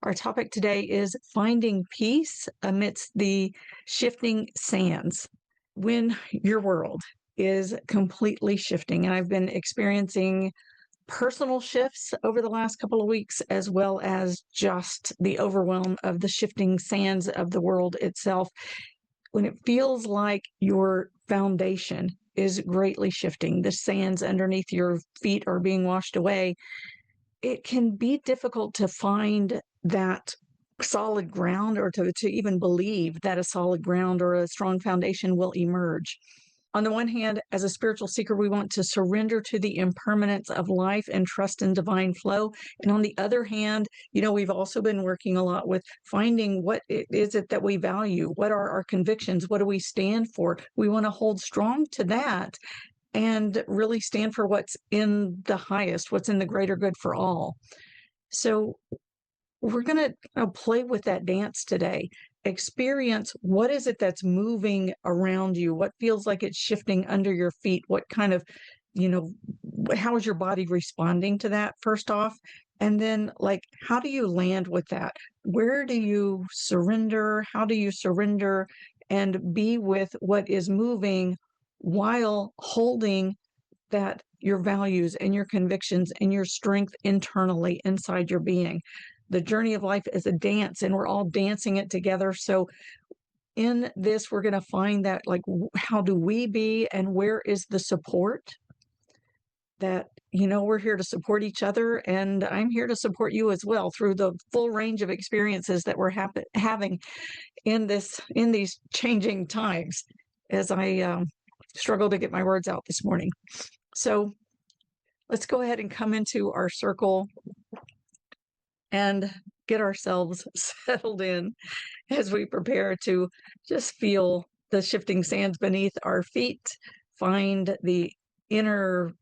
Our topic today is finding peace amidst the shifting sands. When your world is completely shifting, and I've been experiencing personal shifts over the last couple of weeks, as well as just the overwhelm of the shifting sands of the world itself. When it feels like your foundation is greatly shifting, the sands underneath your feet are being washed away, it can be difficult to find that solid ground or to even believe that a solid ground or a strong foundation will emerge. On the one hand, as a spiritual seeker, we want to surrender to the impermanence of life and trust in divine flow. And on the other hand, we've also been working a lot with finding what is it that we value? What are our convictions? What do we stand for? We want to hold strong to that and really stand for what's in the highest, what's in the greater good for all. So we're going to play with that dance today. Experience what is it that's moving around you? What feels like it's shifting under your feet? What kind of, how is your body responding to that first off? And then, how do you land with that? Where do you surrender? How do you surrender and be with what is moving while holding that your values and your convictions and your strength internally inside your being? The journey of life is a dance, and we're all dancing it together. So in this, we're going to find that, how do we be, and where is the support that, we're here to support each other, and I'm here to support you as well through the full range of experiences that we're having in these changing times as I struggle to get my words out this morning. So let's go ahead and come into our circle and get ourselves settled in as we prepare to just feel the shifting sands beneath our feet, find the inner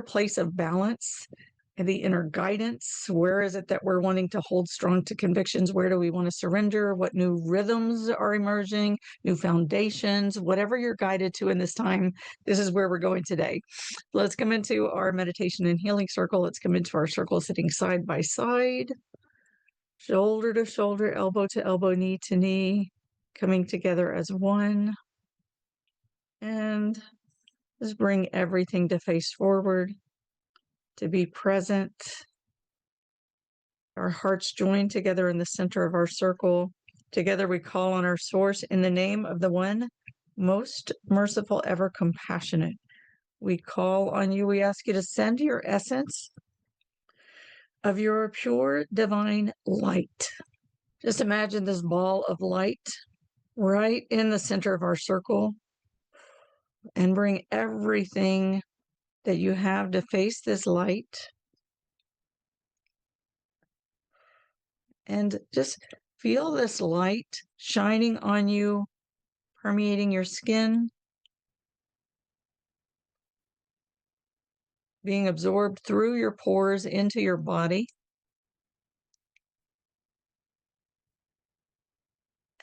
place of balance and the inner guidance. Where is it that we're wanting to hold strong to convictions? Where do we want to surrender? What new rhythms are emerging, new foundations? Whatever you're guided to in this time, this is where we're going today. Let's come into our meditation and healing circle. Let's come into our circle sitting side by side, shoulder to shoulder, elbow to elbow, knee to knee, coming together as one. And just bring everything to face forward, to be present. Our hearts join together in the center of our circle. Together we call on our source in the name of the one most merciful, ever compassionate. We call on you. We ask you to send your essence of your pure divine light. Just imagine this ball of light right in the center of our circle, and bring everything that you have to face this light. And just feel this light shining on you, permeating your skin, being absorbed through your pores into your body.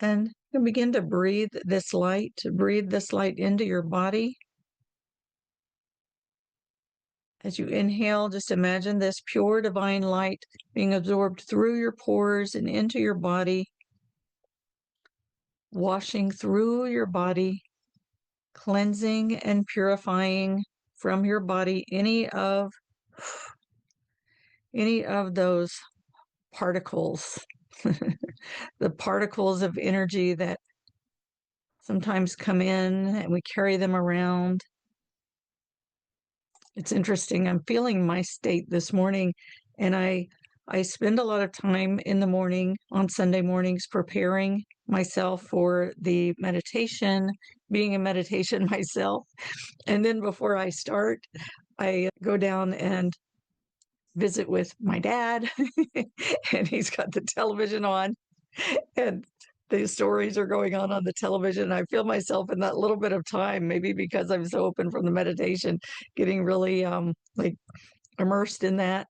And you begin to breathe this light into your body. As you inhale, just imagine this pure divine light being absorbed through your pores and into your body, washing through your body, cleansing and purifying from your body any of those particles, the particles of energy that sometimes come in and we carry them around. It's interesting. I'm feeling my state this morning, and I spend a lot of time in the morning on Sunday mornings preparing myself for the meditation, being in meditation myself. And then before I start, I go down and visit with my dad, and he's got the television on, and the stories are going on the television. I feel myself in that little bit of time, maybe because I'm so open from the meditation, getting really immersed in that,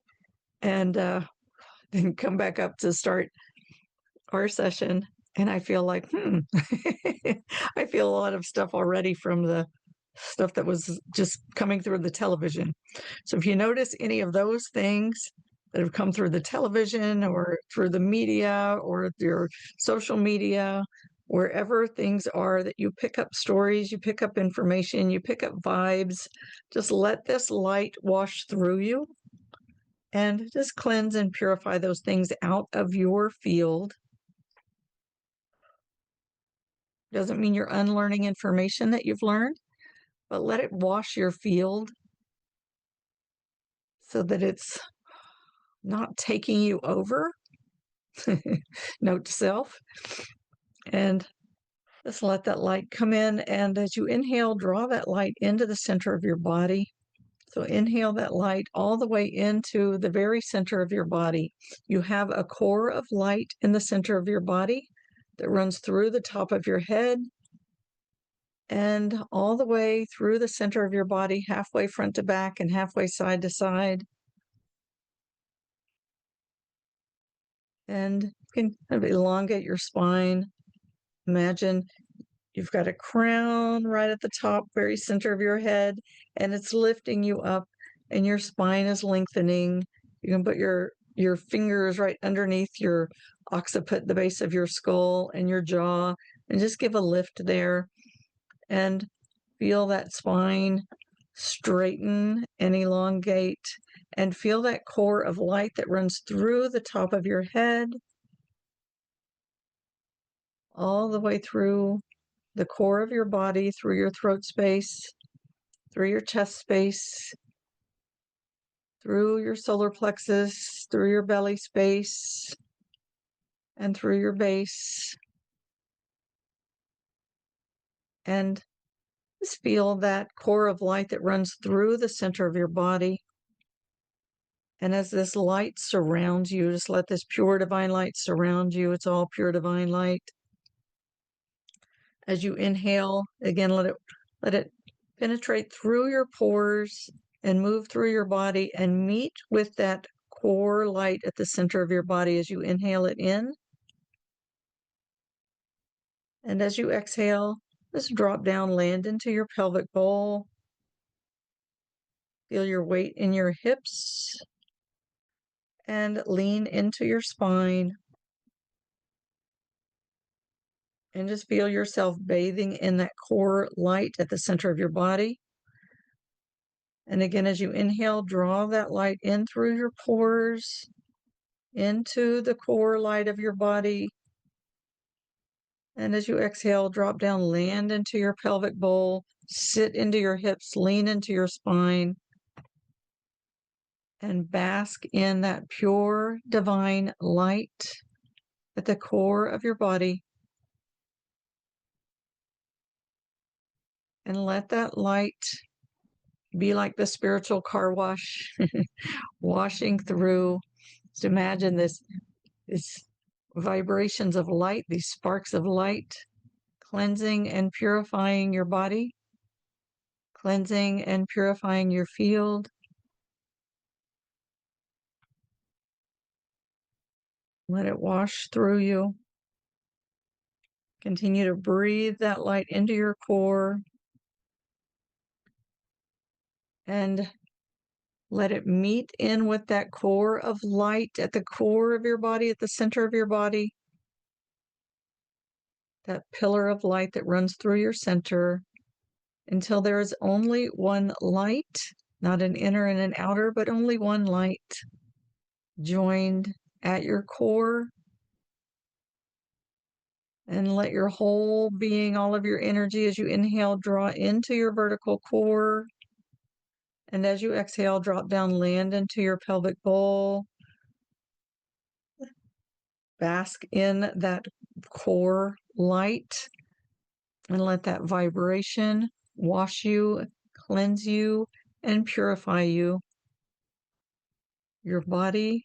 and then come back up to start our session. And I feel like, I feel a lot of stuff already from the stuff that was just coming through the television. So if you notice any of those things, that have come through the television or through the media or your social media, wherever things are, that you pick up stories, you pick up information, you pick up vibes. Just let this light wash through you and just cleanse and purify those things out of your field. Doesn't mean you're unlearning information that you've learned, but let it wash your field so that it's not taking you over. Note to self. And just let that light come in. And as you inhale, draw that light into the center of your body. So inhale that light all the way into the very center of your body. You have a core of light in the center of your body that runs through the top of your head and all the way through the center of your body, halfway front to back and halfway side to side. And you can kind of elongate your spine. Imagine you've got a crown right at the top, very center of your head, and it's lifting you up, and your spine is lengthening. You can put your fingers right underneath your occiput, the base of your skull, and your jaw, and just give a lift there. And feel that spine straighten and elongate, and feel that core of light that runs through the top of your head, all the way through the core of your body, through your throat space, through your chest space, through your solar plexus, through your belly space, and through your base. And just feel that core of light that runs through the center of your body. And as this light surrounds you, just let this pure divine light surround you. It's all pure divine light. As you inhale, again, let it penetrate through your pores and move through your body and meet with that core light at the center of your body as you inhale it in. And as you exhale, just drop down, land into your pelvic bowl. Feel your weight in your hips and lean into your spine. And just feel yourself bathing in that core light at the center of your body. And again, as you inhale, draw that light in through your pores, into the core light of your body. And as you exhale, drop down, land into your pelvic bowl, sit into your hips, lean into your spine, and bask in that pure divine light at the core of your body. And let that light be like the spiritual car wash, washing through. Just imagine this vibrations of light, these sparks of light, cleansing and purifying your body, cleansing and purifying your field. Let it wash through you. Continue to breathe that light into your core and let it meet in with that core of light at the core of your body, at the center of your body. That pillar of light that runs through your center until there is only one light, not an inner and an outer, but only one light joined at your core. And let your whole being, all of your energy, as you inhale, draw into your vertical core. And as you exhale, drop down, land into your pelvic bowl. Bask in that core light and let that vibration wash you, cleanse you, and purify you. Your body,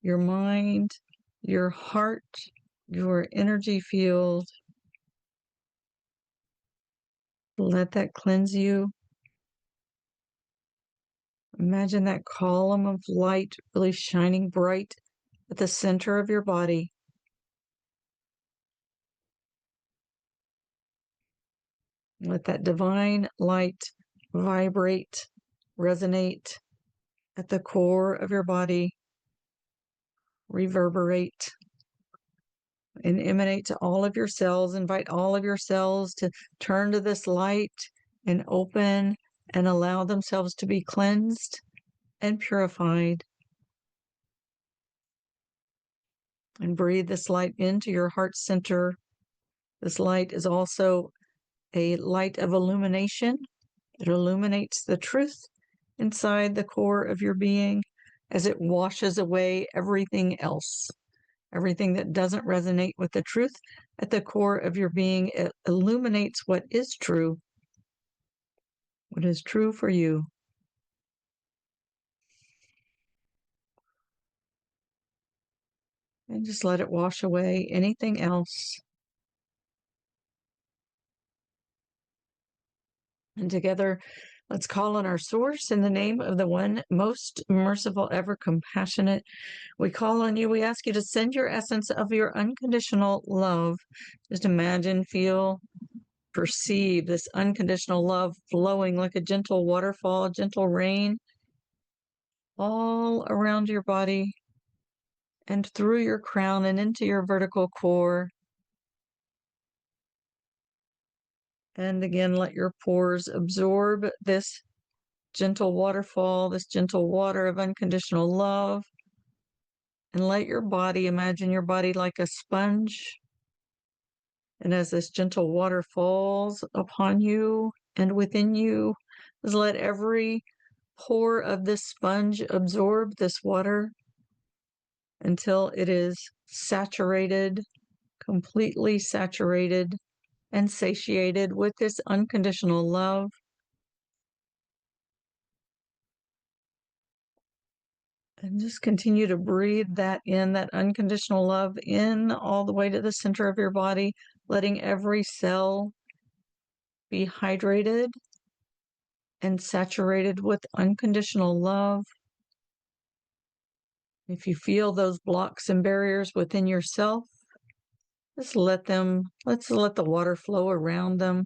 your mind, your heart, your energy field. Let that cleanse you. Imagine that column of light really shining bright at the center of your body. Let that divine light vibrate, resonate at the core of your body. reverberate and emanate to all of your cells. Invite all of your cells to turn to this light and open and allow themselves to be cleansed and purified. And breathe this light into your heart center. This light is also a light of illumination. It illuminates the truth inside the core of your being as it washes away everything else. Everything that doesn't resonate with the truth at the core of your being. It illuminates what is true for you. And just let it wash away anything else. And together, let's call on our source in the name of the one most merciful, ever compassionate. We call on you. We ask you to send your essence of your unconditional love. Just imagine, feel, perceive this unconditional love flowing like a gentle waterfall, gentle rain, all around your body and through your crown and into your vertical core. And again, let your pores absorb this gentle waterfall, this gentle water of unconditional love. And let your body, imagine your body like a sponge. And as this gentle water falls upon you and within you, just let every pore of this sponge absorb this water until it is saturated, completely saturated and satiated with this unconditional love. And just continue to breathe that in, that unconditional love in all the way to the center of your body, letting every cell be hydrated and saturated with unconditional love. If you feel those blocks and barriers within yourself, just let's let the water flow around them.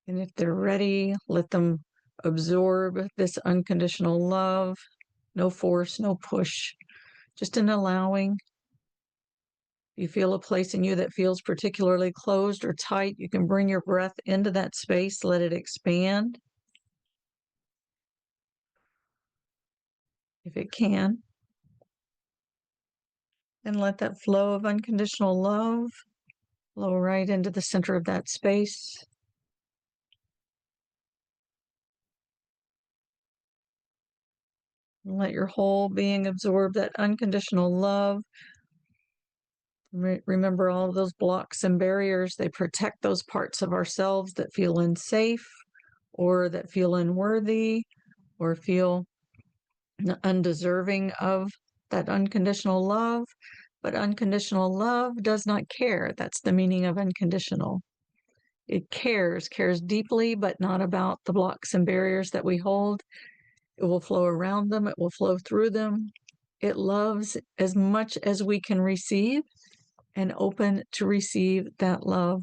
And if they're ready, let them absorb this unconditional love. No force, no push, just an allowing. If you feel a place in you that feels particularly closed or tight, you can bring your breath into that space, let it expand. If it can. And let that flow of unconditional love flow right into the center of that space. And let your whole being absorb that unconditional love. Remember all of those blocks and barriers, they protect those parts of ourselves that feel unsafe or that feel unworthy or feel undeserving of that unconditional love. But unconditional love does not care. That's the meaning of unconditional. It cares deeply, but not about the blocks and barriers that we hold. It will flow around them. It will flow through them. It loves as much as we can receive and open to receive that love.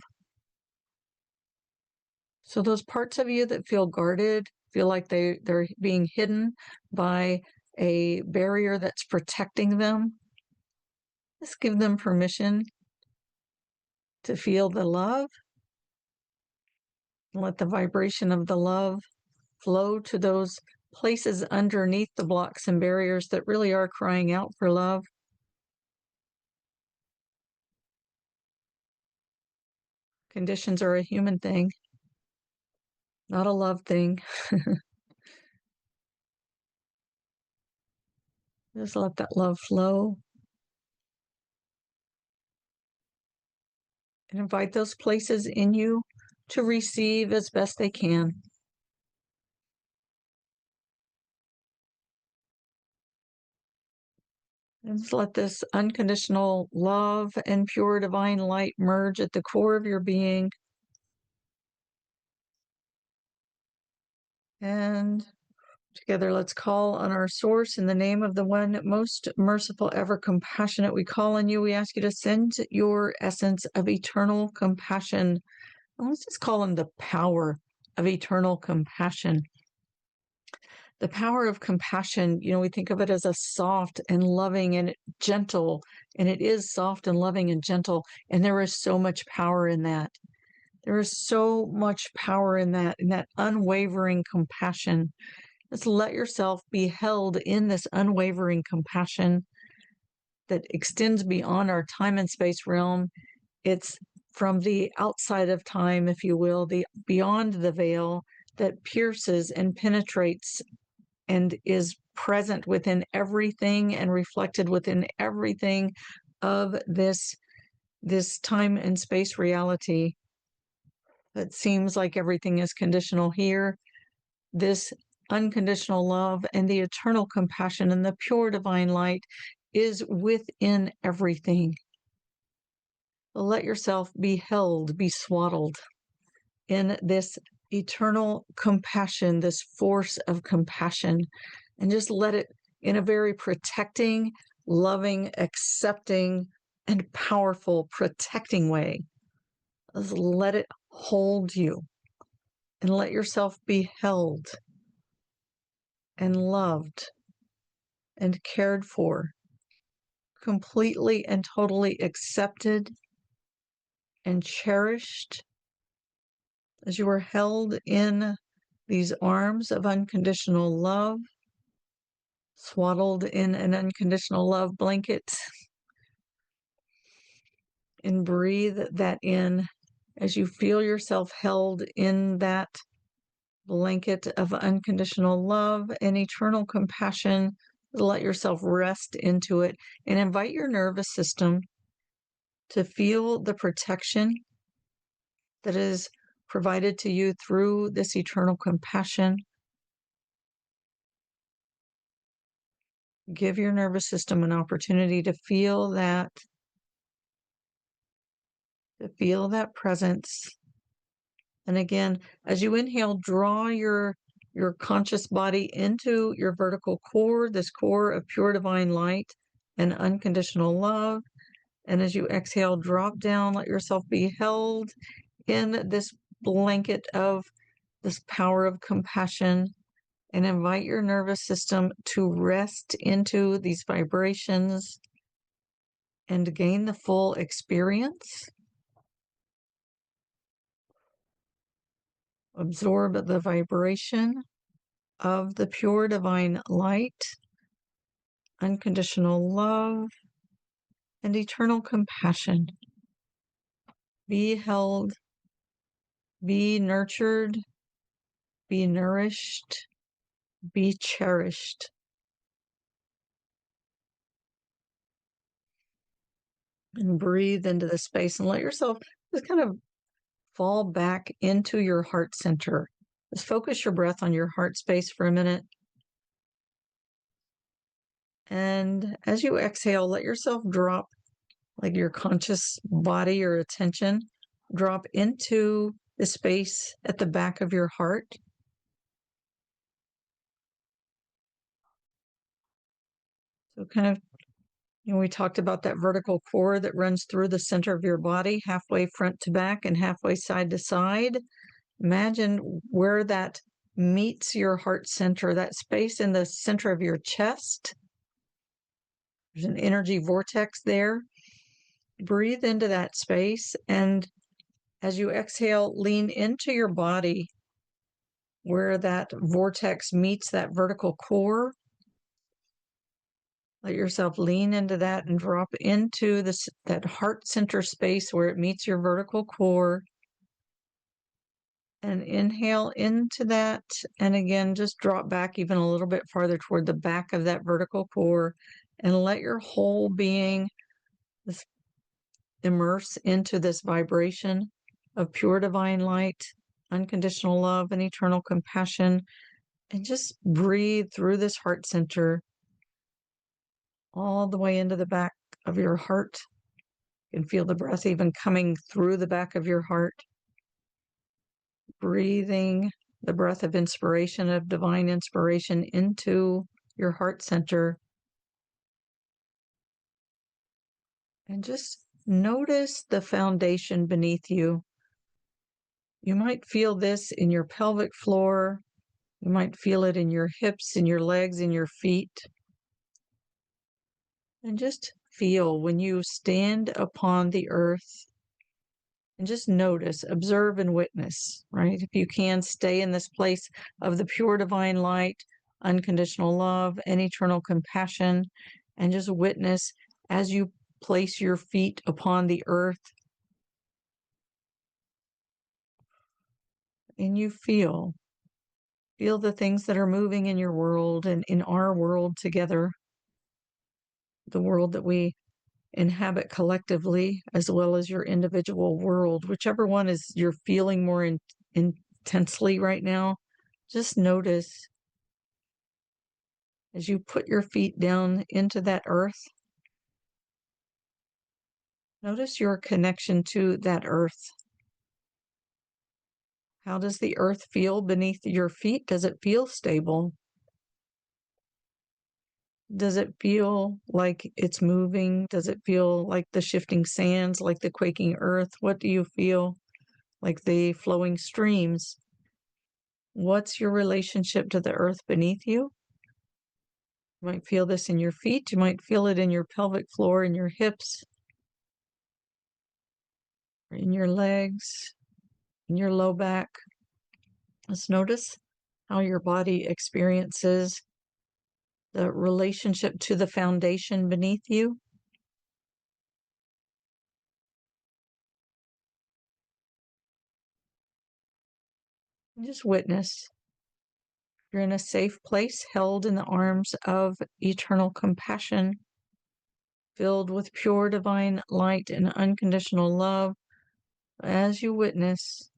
So those parts of you that feel guarded, feel like they're being hidden by a barrier that's protecting them, just give them permission to feel the love. Let the vibration of the love flow to those places underneath the blocks and barriers that really are crying out for love. Conditions are a human thing, not a love thing. Just let that love flow. And invite those places in you to receive as best they can. And just let this unconditional love and pure divine light merge at the core of your being. And together, let's call on our source in the name of the one most merciful, ever compassionate. We call on you. We ask you to send your essence of eternal compassion. And let's just call on the power of eternal compassion. The power of compassion, we think of it as a soft and loving and gentle, and it is soft and loving and gentle. And there is so much power in that. There is so much power in that unwavering compassion. Just let yourself be held in this unwavering compassion that extends beyond our time and space realm. It's from the outside of time, if you will, the beyond the veil that pierces and penetrates and is present within everything and reflected within everything of this time and space reality that seems like everything is conditional here. This unconditional love and the eternal compassion and the pure divine light is within everything. Let yourself be held, be swaddled in this eternal compassion, this force of compassion, and just let it, in a very protecting, loving, accepting, and powerful, protecting way, just let it hold you and let yourself be held and loved and cared for, completely and totally accepted and cherished as you are held in these arms of unconditional love, swaddled in an unconditional love blanket. And breathe that in as you feel yourself held in that blanket of unconditional love and eternal compassion. Let yourself rest into it and invite your nervous system to feel the protection that is provided to you through this eternal compassion. Give your nervous system an opportunity to feel that presence. And again, as you inhale, draw your conscious body into your vertical core, this core of pure divine light and unconditional love. And as you exhale, drop down, let yourself be held in this blanket of this power of compassion, and invite your nervous system to rest into these vibrations and gain the full experience. Absorb the vibration of the pure divine light, unconditional love, and eternal compassion. Be held, be nurtured, be nourished, be cherished. And breathe into the space and let yourself just kind of fall back into your heart center. Just focus your breath on your heart space for a minute. And as you exhale, let yourself drop, like your conscious body or attention, drop into the space at the back of your heart. So kind of, we talked about that vertical core that runs through the center of your body, halfway front to back and halfway side to side. Imagine where that meets your heart center, that space in the center of your chest. There's an energy vortex there. Breathe into that space, and as you exhale, lean into your body where that vortex meets that vertical core. Let yourself lean into that and drop into that heart center space where it meets your vertical core. And inhale into that. And again, just drop back even a little bit farther toward the back of that vertical core. And let your whole being immerse into this vibration of pure divine light, unconditional love, and eternal compassion. And just breathe through this heart center all the way into the back of your heart. You can feel the breath even coming through the back of your heart. Breathing the breath of inspiration, of divine inspiration into your heart center. And just notice the foundation beneath you. You might feel this in your pelvic floor, You might feel it in your hips, in your legs, in your feet. And just feel when you stand upon the earth and just notice, observe, and witness, right? If you can, stay in this place of the pure divine light, unconditional love, and eternal compassion, and just witness as you place your feet upon the earth and you feel the things that are moving in your world and in our world together, the world that we inhabit collectively, as well as your individual world, whichever one is you're feeling more intensely right now. Just notice as you put your feet down into that earth, notice your connection to that earth. How does the earth feel beneath your feet? Does it feel stable? Does it feel like it's moving? Does it feel like the shifting sands, like the quaking earth? What do you feel? Like the flowing streams? What's your relationship to the earth beneath you? You might feel this in your feet. You might feel it in your pelvic floor, in your hips, or in your legs, in your low back. Let's notice how your body experiences the relationship to the foundation beneath you. And just witness. You're in a safe place, held in the arms of eternal compassion, filled with pure divine light and unconditional love. As you witness,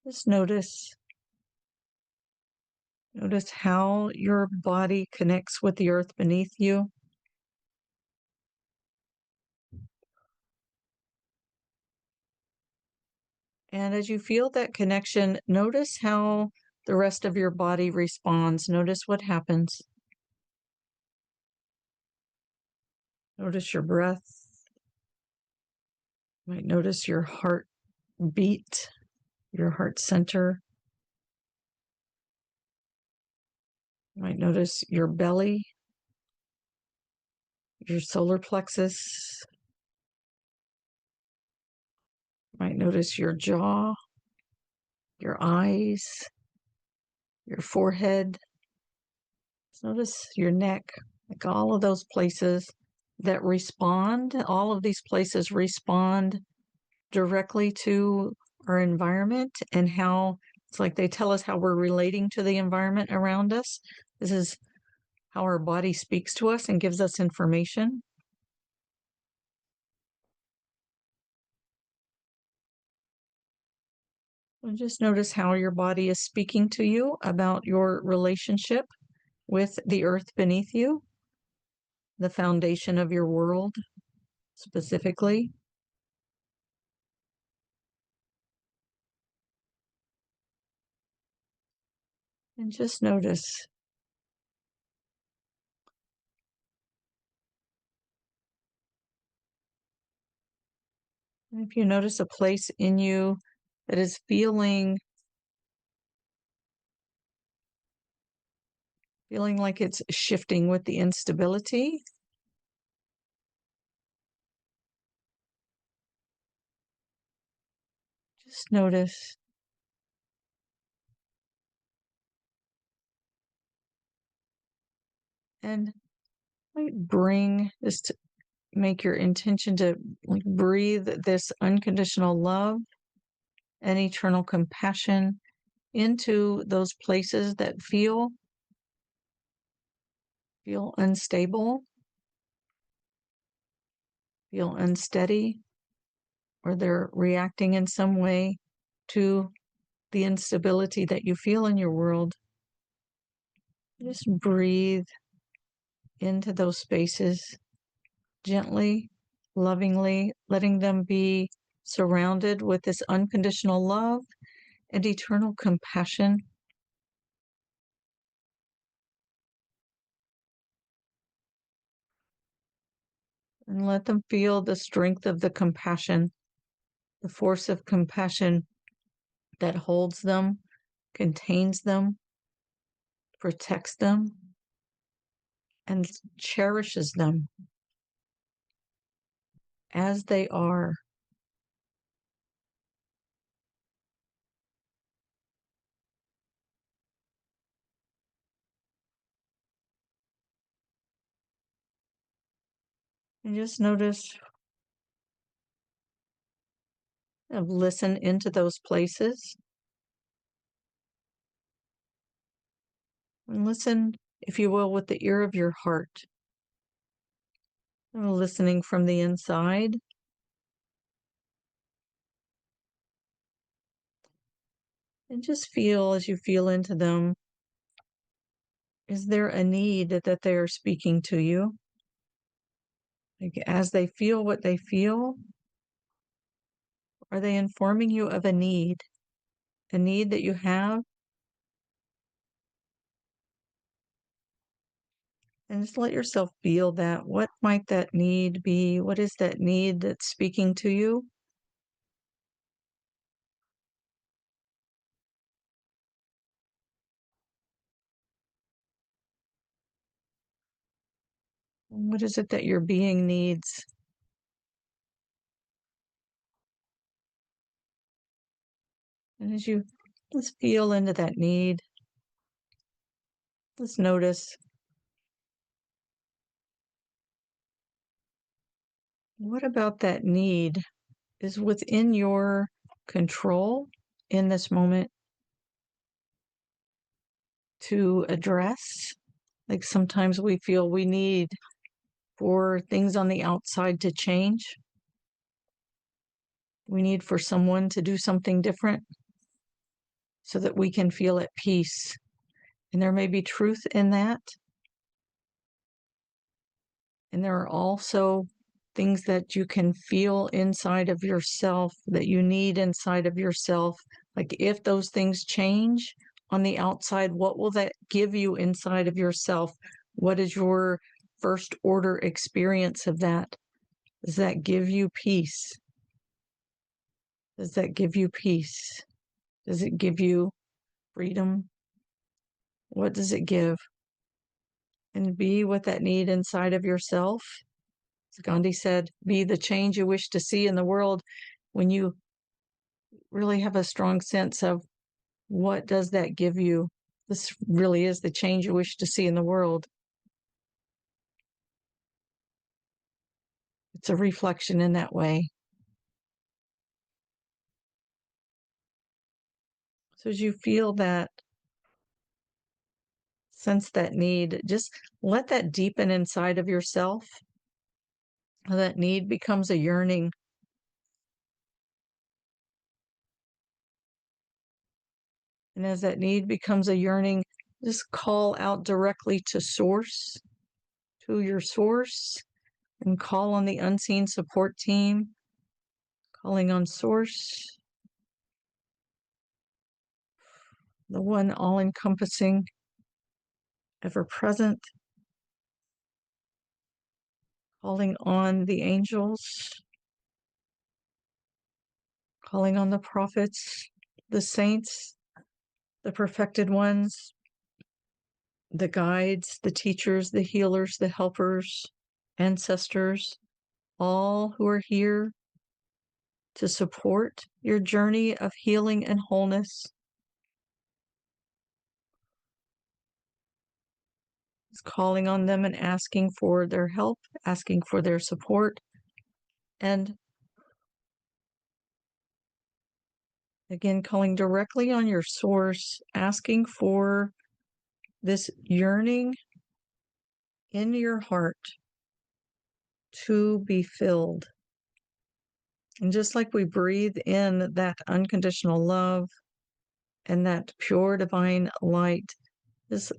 just notice how your body connects with the earth beneath you. And as you feel that connection, notice how the rest of your body responds. Notice what happens. Notice your breath. You might notice your heart beat, your heart center. You might notice your belly, your solar plexus. You might notice your jaw, your eyes, your forehead. Notice your neck, like all of those places that respond. All of these places respond directly to our environment and how it's like they tell us how we're relating to the environment around us. This is how our body speaks to us and gives us information. And just notice how your body is speaking to you about your relationship with the earth beneath you, the foundation of your world specifically. And just notice. If you notice a place in you that is feeling like it's shifting with the instability, just notice. And bring this to make your intention to breathe this unconditional love and eternal compassion into those places that feel unstable, feel unsteady, or they're reacting in some way to the instability that you feel in your world. Just breathe into those spaces gently, lovingly, letting them be surrounded with this unconditional love and eternal compassion. And let them feel the strength of the compassion, the force of compassion that holds them, contains them, protects them, and cherishes them as they are. And just notice and listen into those places. And listen, if you will, with the ear of your heart. And listening from the inside. And just feel as you feel into them. Is there a need that they are speaking to you? Like as they feel what they feel, are they informing you of a need that you have? And just let yourself feel that. What might that need be? What is that need that's speaking to you? What is it that your being needs? And as you let's feel into that need, let's notice what about that need is within your control in this moment to address. Like sometimes we feel we need for things on the outside to change. We need for someone to do something different so that we can feel at peace. And there may be truth in that. And there are also things that you can feel inside of yourself that you need inside of yourself. Like if those things change on the outside, what will that give you inside of yourself? What is your first order experience of that? Does that give you peace? Does that give you peace? Does it give you freedom? What does it give? And be with that need inside of yourself. As Gandhi said, be the change you wish to see in the world. When you really have a strong sense of what does that give you, this really is the change you wish to see in the world. It's a reflection in that way. So as you feel that, sense that need, just let that deepen inside of yourself. That need becomes a yearning. And as that need becomes a yearning, just call out directly to source, to your source, and call on the unseen support team, calling on source, the one all-encompassing, ever-present, calling on the angels, calling on the prophets, the saints, the perfected ones, the guides, the teachers, the healers, the helpers, ancestors, all who are here to support your journey of healing and wholeness. It's calling on them and asking for their help, asking for their support, and again, calling directly on your source, asking for this yearning in your heart to be filled. And just like we breathe in that unconditional love and that pure divine light, this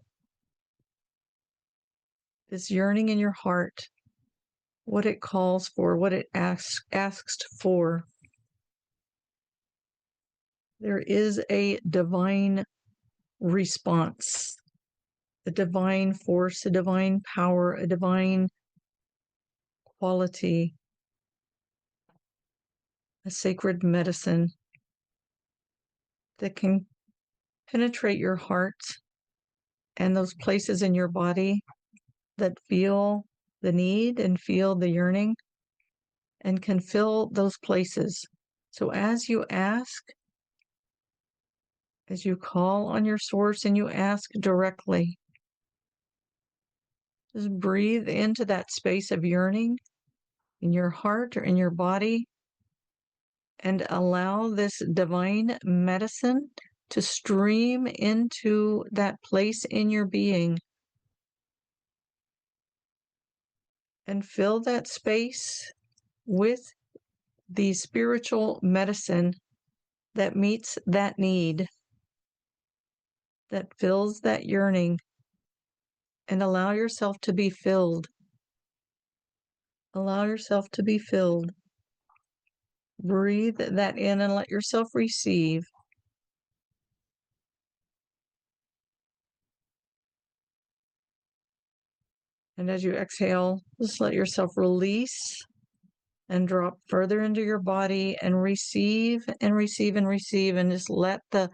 yearning in your heart, what it calls for, what it asks for. There is a divine response, a divine force, a divine power, a divine quality, a sacred medicine that can penetrate your heart and those places in your body that feel the need and feel the yearning and can fill those places. So as you ask, as you call on your source and you ask directly, just breathe into that space of yearning in your heart or in your body and allow this divine medicine to stream into that place in your being and fill that space with the spiritual medicine that meets that need, that fills that yearning, and allow yourself to be filled. Allow yourself to be filled. Breathe that in and let yourself receive. And as you exhale, just let yourself release and drop further into your body and receive and receive and receive, and just let the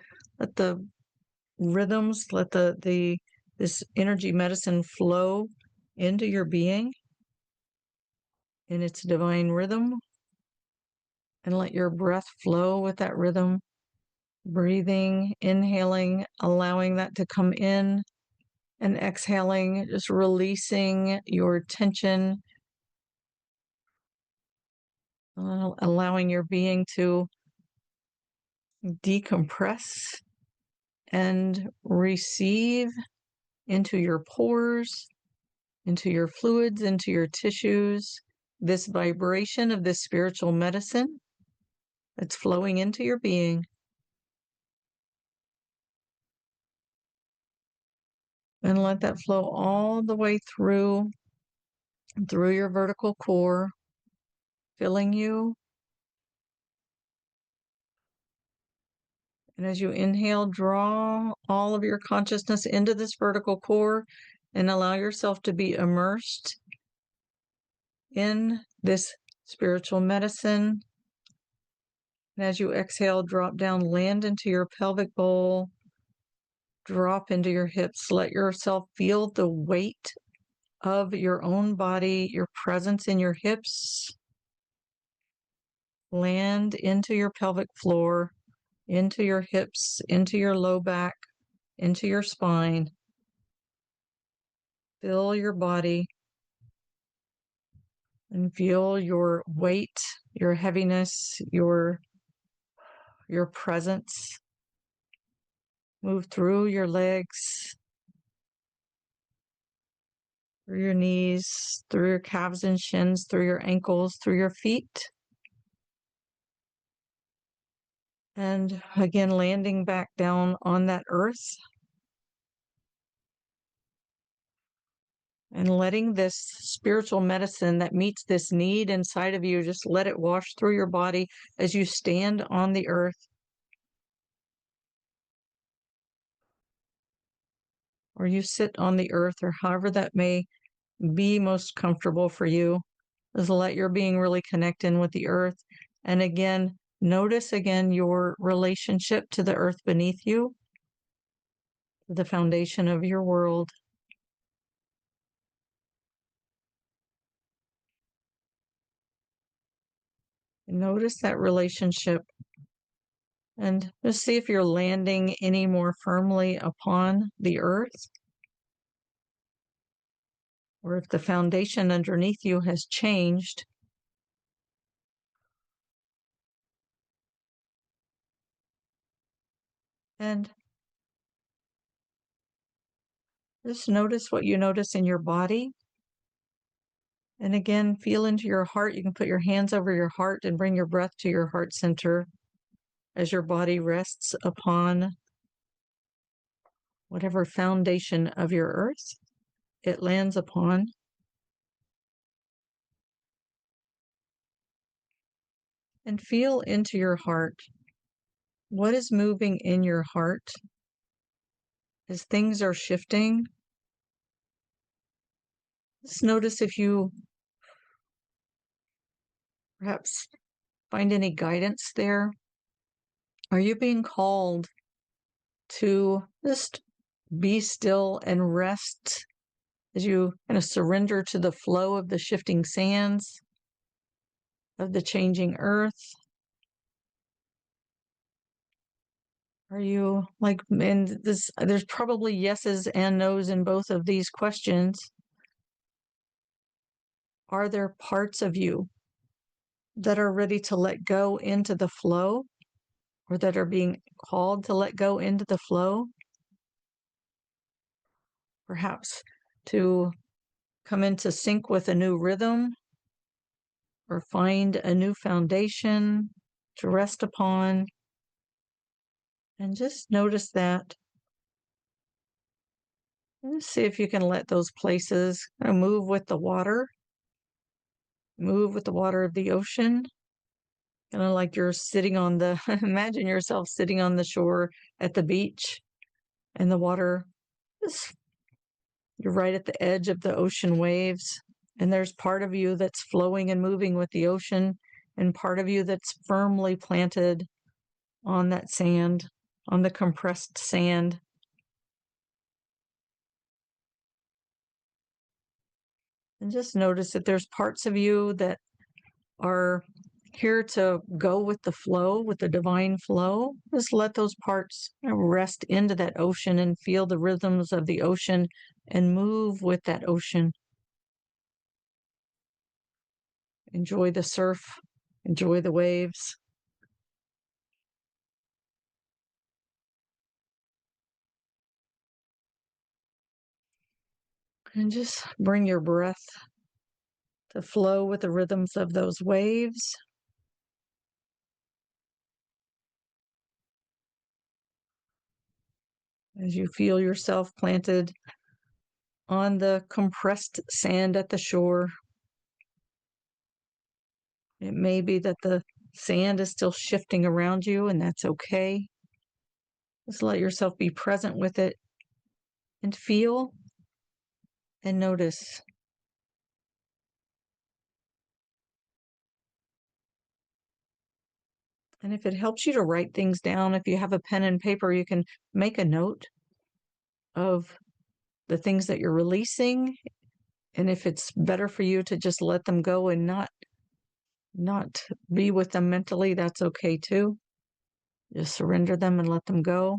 rhythms, let the this energy medicine flow into your being in its divine rhythm, and let your breath flow with that rhythm. Breathing, inhaling, allowing that to come in, and exhaling, just releasing your tension, allowing your being to decompress and receive into your pores, into your fluids, into your tissues, this vibration of this spiritual medicine that's flowing into your being. And let that flow all the way through your vertical core, filling you. And as you inhale, draw all of your consciousness into this vertical core and allow yourself to be immersed in this spiritual medicine. And as you exhale, drop down, land into your pelvic bowl, drop into your hips. Let yourself feel the weight of your own body, your presence in your hips. Land into your pelvic floor, into your hips, into your low back, into your spine. Fill your body and feel your weight, your heaviness, your presence. Move through your legs, through your knees, through your calves and shins, through your ankles, through your feet. And again, landing back down on that earth and letting this spiritual medicine that meets this need inside of you, just let it wash through your body as you stand on the earth. Or you sit on the earth, or however that may be most comfortable for you. Just let your being really connect in with the earth. And again, notice again your relationship to the earth beneath you, the foundation of your world. Notice that relationship and just see if you're landing any more firmly upon the earth, or if the foundation underneath you has changed. And just notice what you notice in your body. And again, feel into your heart. You can put your hands over your heart and bring your breath to your heart center as your body rests upon whatever foundation of your earth it lands upon. And feel into your heart. What is moving in your heart as things are shifting? Just notice if you perhaps find any guidance there. Are you being called to just be still and rest as you kind of surrender to the flow of the shifting sands, of the changing earth. Are you like, and this, there's probably yeses and nos in both of these questions. Are there parts of you that are ready to let go into the flow, or that are being called to let go into the flow? Perhaps to come into sync with a new rhythm, or find a new foundation to rest upon. And just notice that. And see if you can let those places kind of move with the water of the ocean. Kind of like you're sitting on the, imagine yourself sitting on the shore at the beach, and the water is, you're right at the edge of the ocean waves. And there's part of you that's flowing and moving with the ocean, and part of you that's firmly planted on that sand, on the compressed sand. And just notice that there's parts of you that are here to go with the flow, with the divine flow. Just let those parts rest into that ocean and feel the rhythms of the ocean and move with that ocean. Enjoy the surf, enjoy the waves. And just bring your breath to flow with the rhythms of those waves. As you feel yourself planted on the compressed sand at the shore, it may be that the sand is still shifting around you, and that's okay. Just let yourself be present with it and feel and notice. And if it helps you to write things down, if you have a pen and paper, you can make a note of the things that you're releasing. And if it's better for you to just let them go and not be with them mentally, that's okay too. Just surrender them and let them go.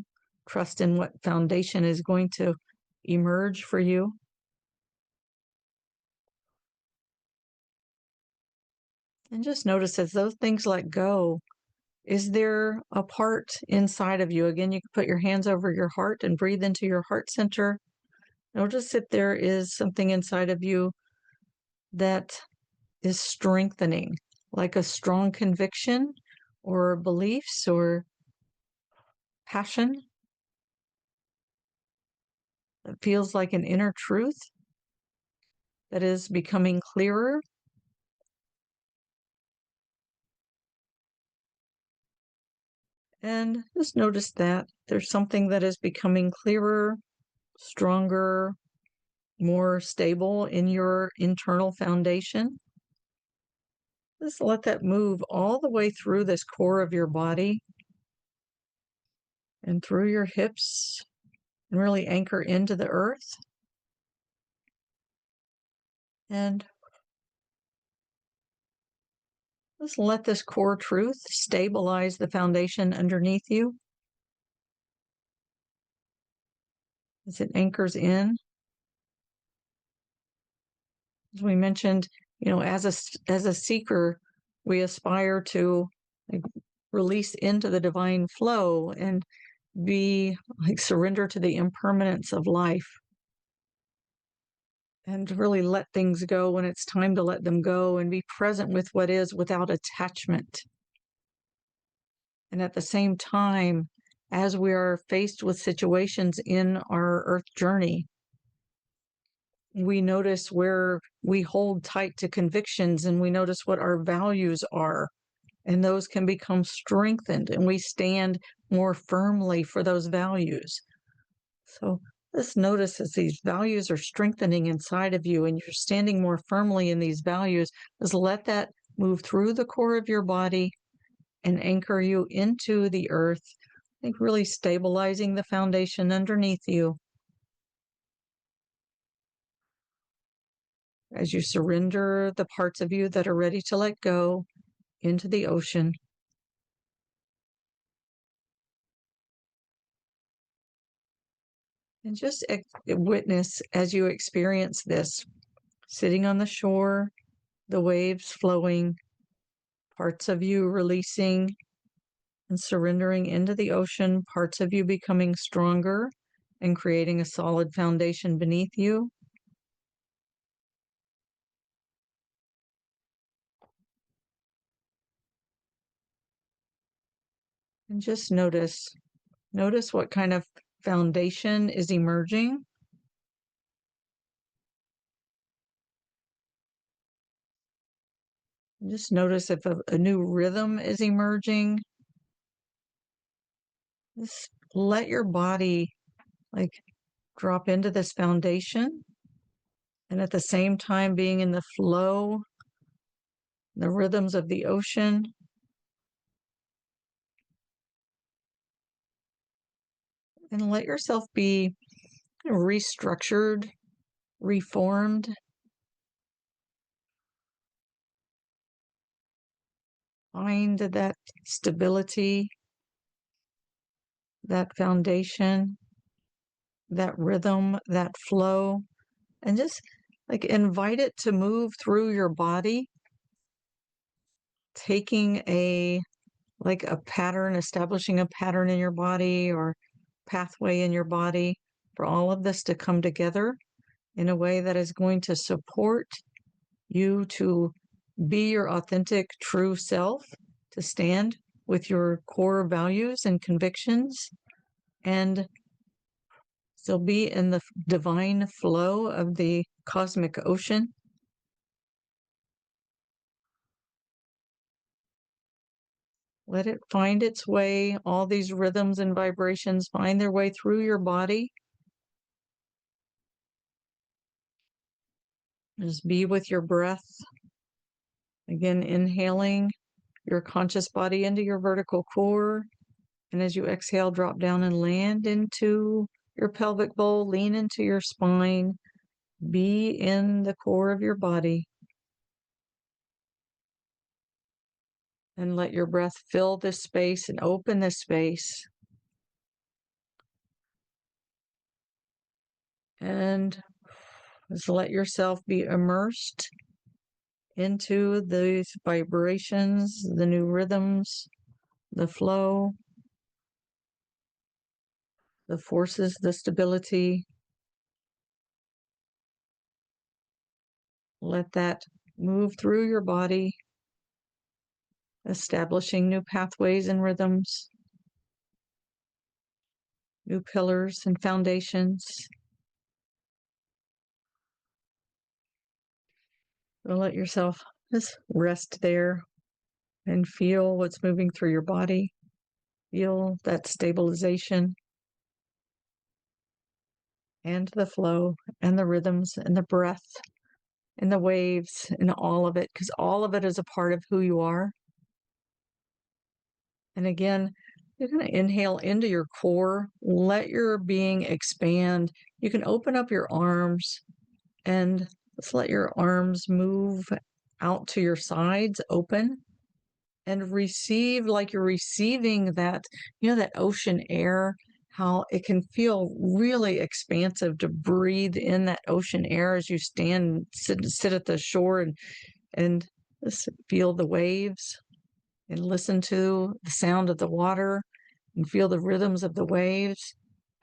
Trust in what foundation is going to emerge for you. And just notice as those things let go, is there a part inside of you? Again, you can put your hands over your heart and breathe into your heart center. Notice if there is something inside of you that is strengthening, like a strong conviction or beliefs or passion that feels like an inner truth that is becoming clearer. And just notice that there's something that is becoming clearer, stronger, more stable in your internal foundation. Just let that move all the way through this core of your body and through your hips, and really anchor into the earth. And just let this core truth stabilize the foundation underneath you as it anchors in. As we mentioned, as a seeker, we aspire to like release into the divine flow and be like surrender to the impermanence of life, and really let things go when it's time to let them go, and be present with what is without attachment. And at the same time, as we are faced with situations in our earth journey, we notice where we hold tight to convictions, and we notice what our values are, and those can become strengthened, and we stand more firmly for those values. So just notice as these values are strengthening inside of you and you're standing more firmly in these values, just let that move through the core of your body and anchor you into the earth. I think really stabilizing the foundation underneath you. as you surrender the parts of you that are ready to let go into the ocean. And just witness as you experience this, sitting on the shore, the waves flowing, parts of you releasing and surrendering into the ocean, parts of you becoming stronger and creating a solid foundation beneath you. And just notice what kind of foundation is emerging. Just notice if a new rhythm is emerging. Just let your body like drop into this foundation, and at the same time being in the flow, the rhythms of the ocean. And let yourself be restructured, reformed. Find that stability, that foundation, that rhythm, that flow, and just like invite it to move through your body, taking a pattern, establishing a pattern in your body or pathway in your body for all of this to come together in a way that is going to support you to be your authentic, true self, to stand with your core values and convictions, and still be in the divine flow of the cosmic ocean. Let it find its way, all these rhythms and vibrations find their way through your body. Just be with your breath. Again, inhaling your conscious body into your vertical core. And as you exhale, drop down and land into your pelvic bowl, lean into your spine, be in the core of your body. And let your breath fill this space and open this space. And just let yourself be immersed into these vibrations, the new rhythms, the flow, the forces, the stability. Let that move through your body, establishing new pathways and rhythms, new pillars and foundations. So let yourself just rest there and feel what's moving through your body. Feel that stabilization and the flow and the rhythms and the breath and the waves and all of it, because all of it is a part of who you are. And again, you're going to inhale into your core, let your being expand. You can open up your arms and just let your arms move out to your sides, open, and receive like you're receiving that, that ocean air, how it can feel really expansive to breathe in that ocean air as you stand, sit at the shore and just feel the waves and listen to the sound of the water and feel the rhythms of the waves.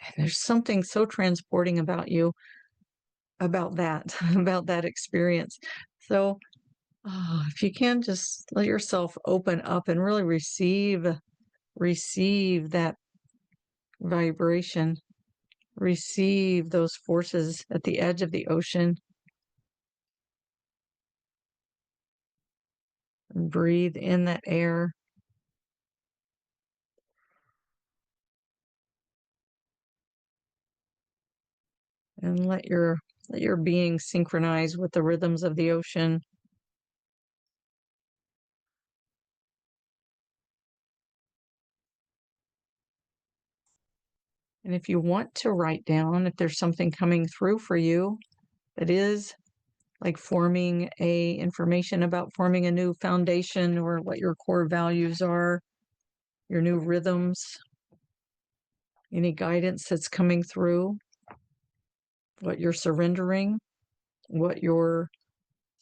And there's something so transporting about you, about that, about that experience. So if you can just let yourself open up and really receive that vibration, receive those forces at the edge of the ocean, and breathe in that air. And let your being synchronize with the rhythms of the ocean. And if you want to write down, if there's something coming through for you that is like forming information about forming a new foundation or what your core values are, your new rhythms, any guidance that's coming through, what you're surrendering, what you're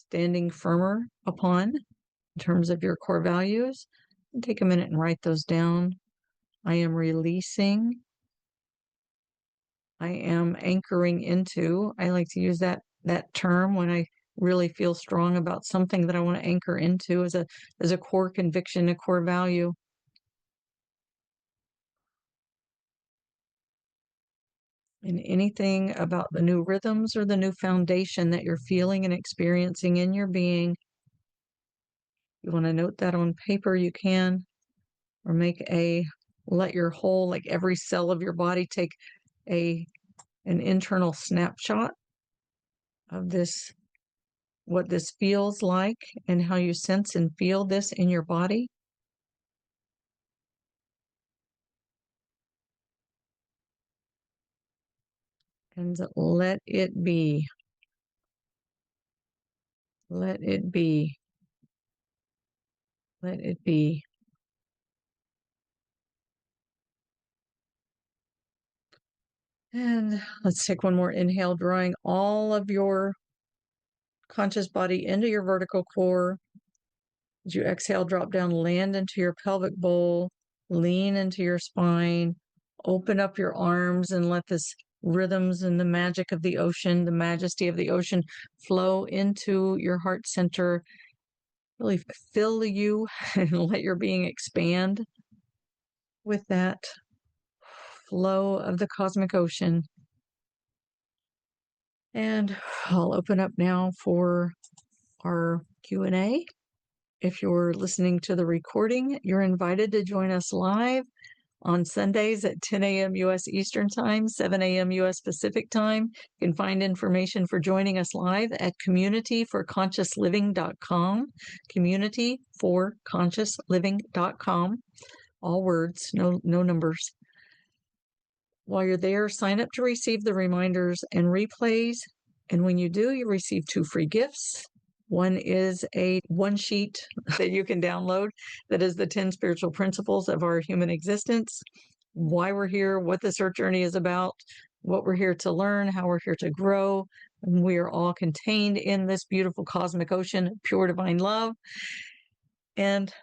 standing firmer upon in terms of your core values. And take a minute and write those down. I am releasing. I am anchoring into. I like to use that term when I really feel strong about something that I want to anchor into as a core conviction, a core value. And anything about the new rhythms or the new foundation that you're feeling and experiencing in your being, you want to note that on paper, you can, or let your whole, like every cell of your body, take an internal snapshot of this, what this feels like and how you sense and feel this in your body. And let it be. Let it be. Let it be. And let's take one more inhale, drawing all of your conscious body into your vertical core. As you exhale, drop down, land into your pelvic bowl, lean into your spine, open up your arms, and let this rhythms and the magic of the ocean, the majesty of the ocean flow into your heart center. Really fill you and let your being expand with that flow of the cosmic ocean. And I'll open up now for our Q&A. If you're listening to the recording, you're invited to join us live on Sundays at 10 a.m. U.S. Eastern Time, 7 a.m. U.S. Pacific Time. You can find information for joining us live at communityforconsciousliving.com, communityforconsciousliving.com, all words, no numbers. While you're there, sign up to receive the reminders and replays. And when you do, you receive 2 free gifts. One is a one-sheet that you can download that is the 10 spiritual principles of our human existence, why we're here, what this earth journey is about, what we're here to learn, how we're here to grow. And we are all contained in this beautiful cosmic ocean, pure divine love. And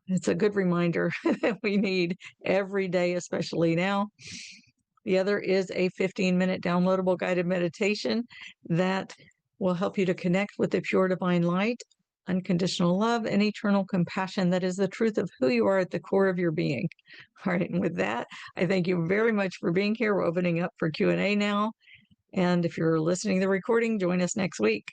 it's a good reminder that we need every day, especially now. The other is a 15-minute downloadable guided meditation that will help you to connect with the pure divine light, unconditional love, and eternal compassion that is the truth of who you are at the core of your being. All right, and with that, I thank you very much for being here. We're opening up for Q&A now. And if you're listening to the recording, join us next week.